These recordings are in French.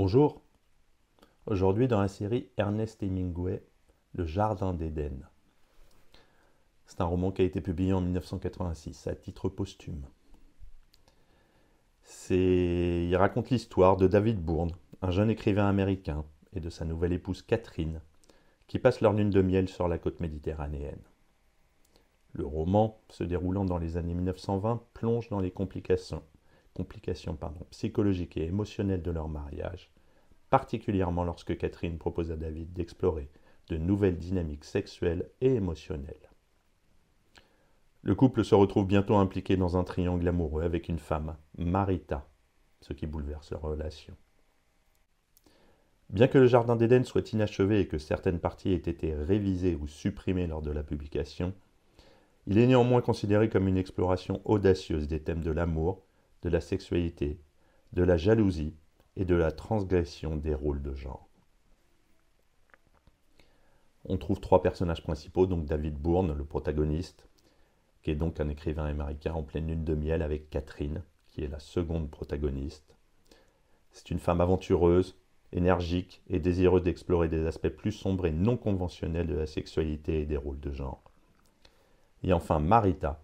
Bonjour, aujourd'hui dans la série Ernest Hemingway, Le Jardin d'Éden. C'est un roman qui a été publié en 1986 à titre posthume. Il raconte l'histoire de David Bourne, un jeune écrivain américain, et de sa nouvelle épouse Catherine, qui passent leur lune de miel sur la côte méditerranéenne. Le roman, se déroulant dans les années 1920, plonge dans les complications psychologiques et émotionnelles de leur mariage, particulièrement lorsque Catherine propose à David d'explorer de nouvelles dynamiques sexuelles et émotionnelles. Le couple se retrouve bientôt impliqué dans un triangle amoureux avec une femme, Marita, ce qui bouleverse leur relation. Bien que Le Jardin d'Éden soit inachevé et que certaines parties aient été révisées ou supprimées lors de la publication, il est néanmoins considéré comme une exploration audacieuse des thèmes de l'amour, de la sexualité, de la jalousie et de la transgression des rôles de genre. On trouve trois personnages principaux, donc David Bourne, le protagoniste, qui est donc un écrivain américain en pleine lune de miel avec Catherine, qui est la seconde protagoniste. C'est une femme aventureuse, énergique et désireuse d'explorer des aspects plus sombres et non conventionnels de la sexualité et des rôles de genre. Et enfin Marita,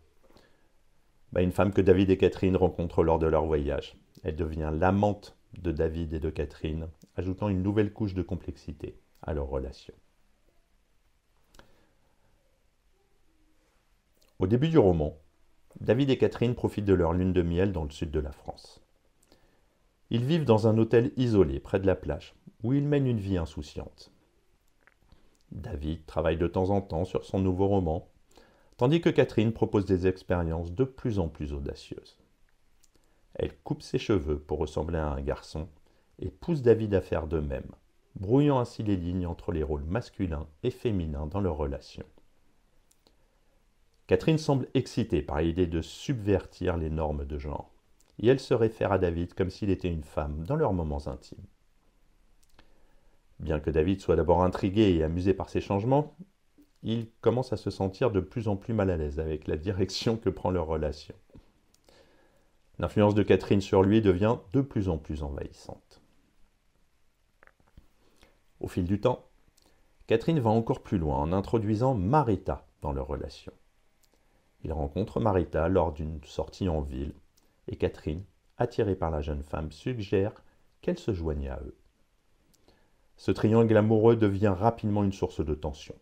une femme que David et Catherine rencontrent lors de leur voyage. Elle devient l'amante de David et de Catherine, ajoutant une nouvelle couche de complexité à leur relation. Au début du roman, David et Catherine profitent de leur lune de miel dans le sud de la France. Ils vivent dans un hôtel isolé près de la plage, où ils mènent une vie insouciante. David travaille de temps en temps sur son nouveau roman, tandis que Catherine propose des expériences de plus en plus audacieuses. Elle coupe ses cheveux pour ressembler à un garçon et pousse David à faire de même, brouillant ainsi les lignes entre les rôles masculins et féminins dans leur relation. Catherine semble excitée par l'idée de subvertir les normes de genre, et elle se réfère à David comme s'il était une femme dans leurs moments intimes. Bien que David soit d'abord intrigué et amusé par ces changements, il commence à se sentir de plus en plus mal à l'aise avec la direction que prend leur relation. L'influence de Catherine sur lui devient de plus en plus envahissante. Au fil du temps, Catherine va encore plus loin en introduisant Marita dans leur relation. Il rencontre Marita lors d'une sortie en ville et Catherine, attirée par la jeune femme, suggère qu'elle se joigne à eux. Ce triangle amoureux devient rapidement une source de tension.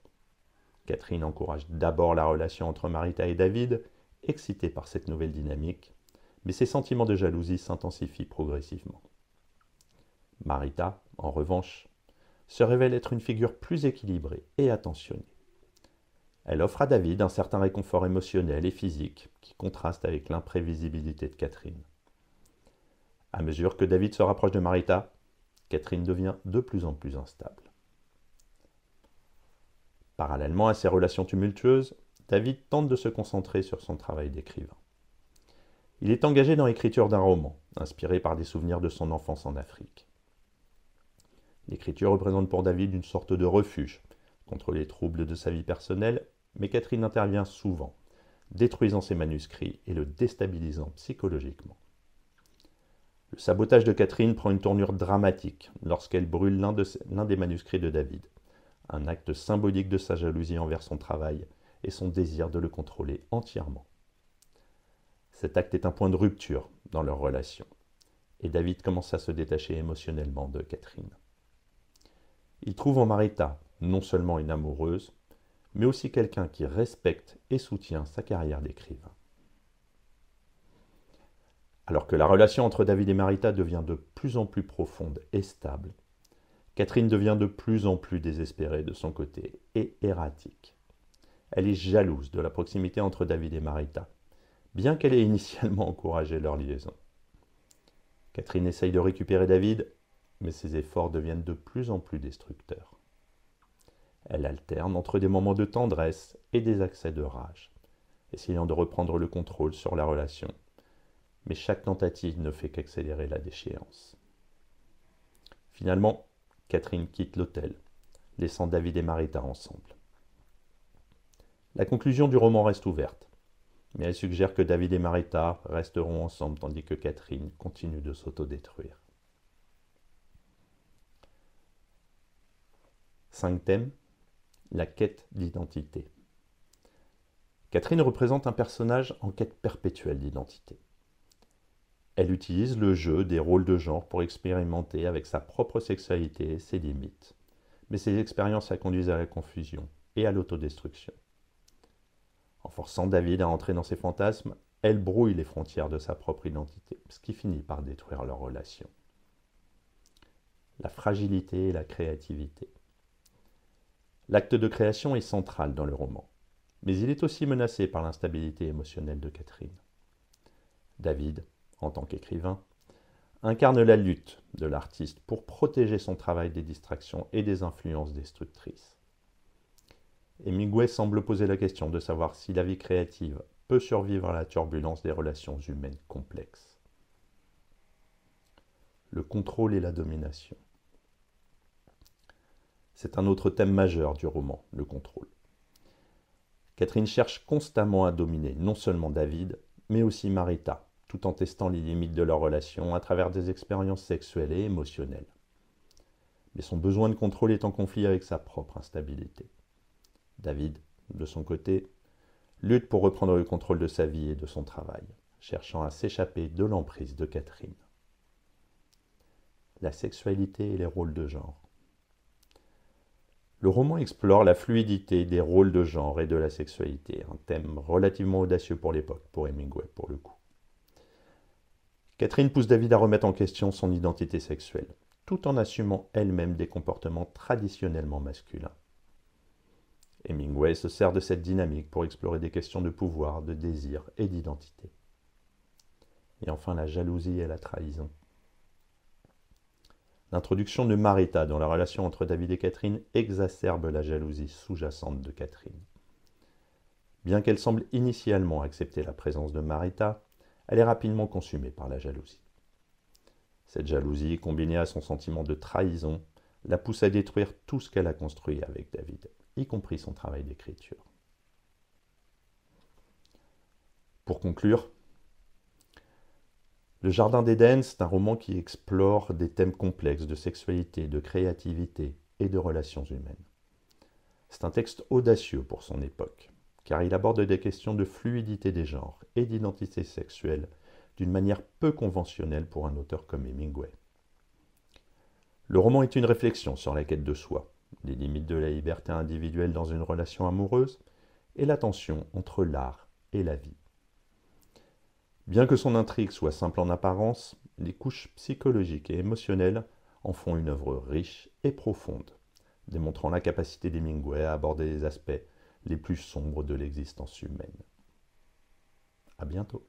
Catherine encourage d'abord la relation entre Marita et David, excitée par cette nouvelle dynamique, mais ses sentiments de jalousie s'intensifient progressivement. Marita, en revanche, se révèle être une figure plus équilibrée et attentionnée. Elle offre à David un certain réconfort émotionnel et physique qui contraste avec l'imprévisibilité de Catherine. À mesure que David se rapproche de Marita, Catherine devient de plus en plus instable. Parallèlement à ces relations tumultueuses, David tente de se concentrer sur son travail d'écrivain. Il est engagé dans l'écriture d'un roman, inspiré par des souvenirs de son enfance en Afrique. L'écriture représente pour David une sorte de refuge contre les troubles de sa vie personnelle, mais Catherine intervient souvent, détruisant ses manuscrits et le déstabilisant psychologiquement. Le sabotage de Catherine prend une tournure dramatique lorsqu'elle brûle l'un des manuscrits de David, un acte symbolique de sa jalousie envers son travail et son désir de le contrôler entièrement. Cet acte est un point de rupture dans leur relation, et David commence à se détacher émotionnellement de Catherine. Il trouve en Marita non seulement une amoureuse, mais aussi quelqu'un qui respecte et soutient sa carrière d'écrivain. Alors que la relation entre David et Marita devient de plus en plus profonde et stable, Catherine devient de plus en plus désespérée de son côté et erratique. Elle est jalouse de la proximité entre David et Marita, bien qu'elle ait initialement encouragé leur liaison. Catherine essaye de récupérer David, mais ses efforts deviennent de plus en plus destructeurs. Elle alterne entre des moments de tendresse et des accès de rage, essayant de reprendre le contrôle sur la relation, mais chaque tentative ne fait qu'accélérer la déchéance. Finalement, Catherine quitte l'hôtel, laissant David et Marita ensemble. La conclusion du roman reste ouverte, mais elle suggère que David et Marita resteront ensemble tandis que Catherine continue de s'autodétruire. 5 thèmes. La quête d'identité. Catherine représente un personnage en quête perpétuelle d'identité. Elle utilise le jeu des rôles de genre pour expérimenter avec sa propre sexualité et ses limites. Mais ces expériences la conduisent à la confusion et à l'autodestruction. En forçant David à entrer dans ses fantasmes, elle brouille les frontières de sa propre identité, ce qui finit par détruire leur relation. La fragilité et la créativité. L'acte de création est central dans le roman, mais il est aussi menacé par l'instabilité émotionnelle de Catherine. David, en tant qu'écrivain, incarne la lutte de l'artiste pour protéger son travail des distractions et des influences destructrices. Hemingway semble poser la question de savoir si la vie créative peut survivre à la turbulence des relations humaines complexes. Le contrôle et la domination. C'est un autre thème majeur du roman, le contrôle. Catherine cherche constamment à dominer non seulement David, mais aussi Marita, tout en testant les limites de leur relation à travers des expériences sexuelles et émotionnelles. Mais son besoin de contrôle est en conflit avec sa propre instabilité. David, de son côté, lutte pour reprendre le contrôle de sa vie et de son travail, cherchant à s'échapper de l'emprise de Catherine. La sexualité et les rôles de genre. Le roman explore la fluidité des rôles de genre et de la sexualité, un thème relativement audacieux pour l'époque, pour Hemingway pour le coup. Catherine pousse David à remettre en question son identité sexuelle, tout en assumant elle-même des comportements traditionnellement masculins. Hemingway se sert de cette dynamique pour explorer des questions de pouvoir, de désir et d'identité. Et enfin la jalousie et la trahison. L'introduction de Marita dans la relation entre David et Catherine exacerbe la jalousie sous-jacente de Catherine. Bien qu'elle semble initialement accepter la présence de Marita, elle est rapidement consumée par la jalousie. Cette jalousie, combinée à son sentiment de trahison, la pousse à détruire tout ce qu'elle a construit avec David, y compris son travail d'écriture. Pour conclure, Le Jardin d'Éden, c'est un roman qui explore des thèmes complexes de sexualité, de créativité et de relations humaines. C'est un texte audacieux pour son époque, car il aborde des questions de fluidité des genres et d'identité sexuelle d'une manière peu conventionnelle pour un auteur comme Hemingway. Le roman est une réflexion sur la quête de soi, les limites de la liberté individuelle dans une relation amoureuse et la tension entre l'art et la vie. Bien que son intrigue soit simple en apparence, les couches psychologiques et émotionnelles en font une œuvre riche et profonde, démontrant la capacité d'Hemingway à aborder les aspects les plus sombres de l'existence humaine. À bientôt.